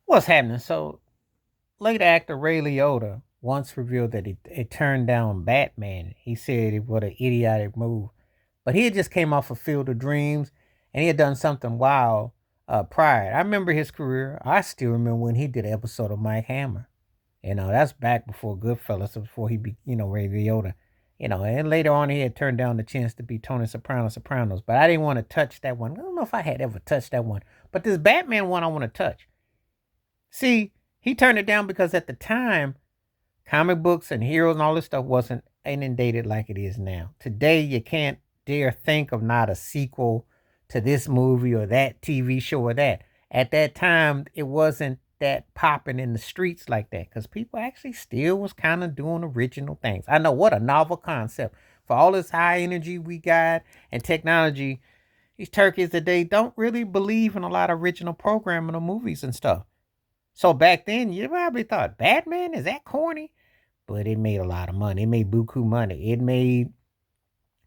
What's happening? So, late actor Ray Liotta once revealed that he turned down Batman. He said it was an idiotic move, but he had just came off of Field of Dreams, and he had done something wild prior. I remember his career. I still remember when he did an episode of Mike Hammer. That's back before Goodfellas, before he be, Ray Liotta. And later on he had turned down the chance to be Tony Sopranos. But I didn't want to touch that one. I don't know if I had ever touched that one. But this Batman one I want to touch. See, he turned it down because at the time, comic books and heroes and all this stuff wasn't inundated like it is now. Today, you can't dare think of not a sequel to this movie or that TV show or that. At that time, it wasn't that popping in the streets like that because people actually still was kind of doing original things. I know what a novel concept for all this high energy we got and technology. These turkeys today don't really believe in a lot of original programming or movies and stuff. So back then, you probably thought Batman is that corny, but it made a lot of money. It made buku money. It made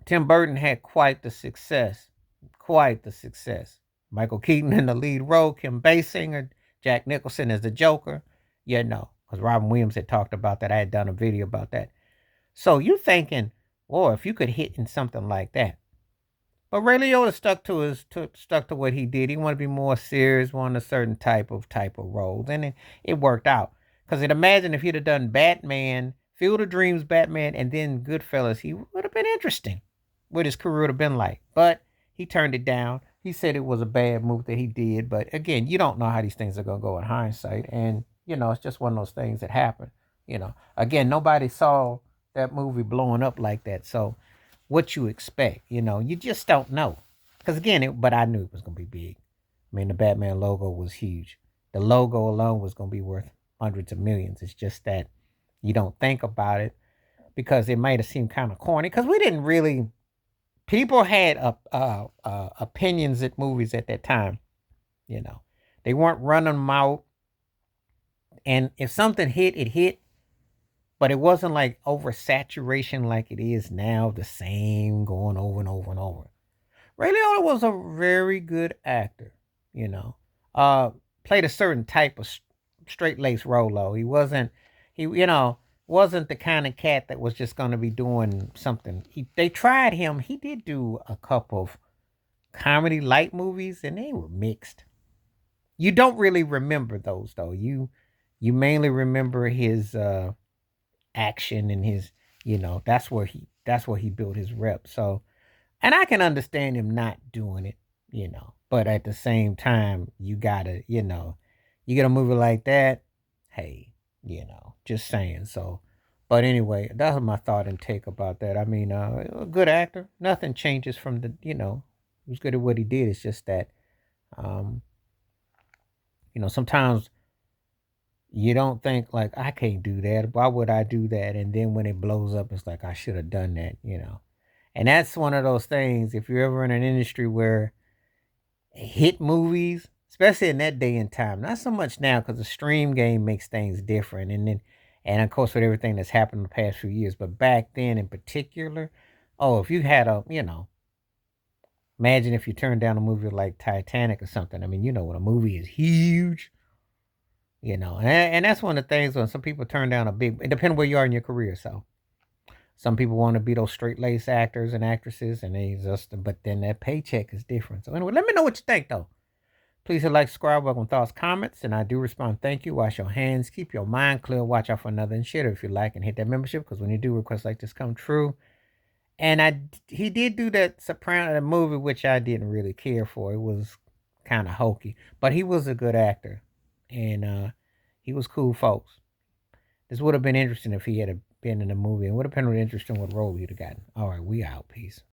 Tim Burton had quite the success, quite the success. Michael Keaton in the lead role, Kim Basinger, Jack Nicholson as the Joker. Because Robin Williams had talked about that. I had done a video about that. So you thinking, well, if you could hit in something like that, but Ray Liotta stuck to what he did. He wanted to be more serious, wanted a certain type of roles, and it worked out. Because imagine if he'd have done Batman, Field of Dreams, Batman, and then Goodfellas, he would have been interesting. What his career would have been like, but he turned it down. He said it was a bad move that he did, but again, you don't know how these things are gonna go in hindsight, and it's just one of those things that happen. Again, nobody saw that movie blowing up like that, so what you expect. You just don't know. Because again, but I knew it was going to be big. I mean, the Batman logo was huge. The logo alone was going to be worth hundreds of millions. It's just that you don't think about it because it might have seemed kind of corny. Because we didn't really, people had opinions at movies at that time. You know, they weren't running them out. And if something hit, it hit. But it wasn't like oversaturation like it is now, the same going over and over and over. Ray Liotta was a very good actor, you know. Played a certain type of straight laced role though. He wasn't the kind of cat that was just gonna be doing something. They tried him. He did do a couple of comedy light movies and they were mixed. You don't really remember those though. You mainly remember his action and his, that's where he built his rep. So, and I can understand him not doing it. But at the same time, you gotta, you get a movie like that, hey, just saying. So, but anyway, that was my thought and take about that. I mean, a good actor. Nothing changes from he was good at what he did. It's just that, um, sometimes you don't think like I can't do that. Why would I do that? And then when it blows up, it's like I should have done that. And that's one of those things. If you're ever in an industry where hit movies, especially in that day and time, not so much now because the stream game makes things different, and of course with everything that's happened in the past few years, but back then in particular, oh, if you had imagine if you turned down a movie like Titanic or something. I mean, when a movie is huge. And that's one of the things when some people turn down a big. It depends where you are in your career. So some people want to be those straight laced actors and actresses, and they just. But then that paycheck is different. So anyway, let me know what you think though. Please hit like, subscribe, welcome thoughts, comments, and I do respond. Thank you. Wash your hands, keep your mind clear, watch out for another, and share it if you like, and hit that membership because when you do requests like this come true. And he did do that Soprano movie, which I didn't really care for. It was kind of hokey, but he was a good actor, and he was cool, folks. This would have been interesting if he had been in the movie, and would have been really interesting what role he'd have gotten. All right, we out. Peace.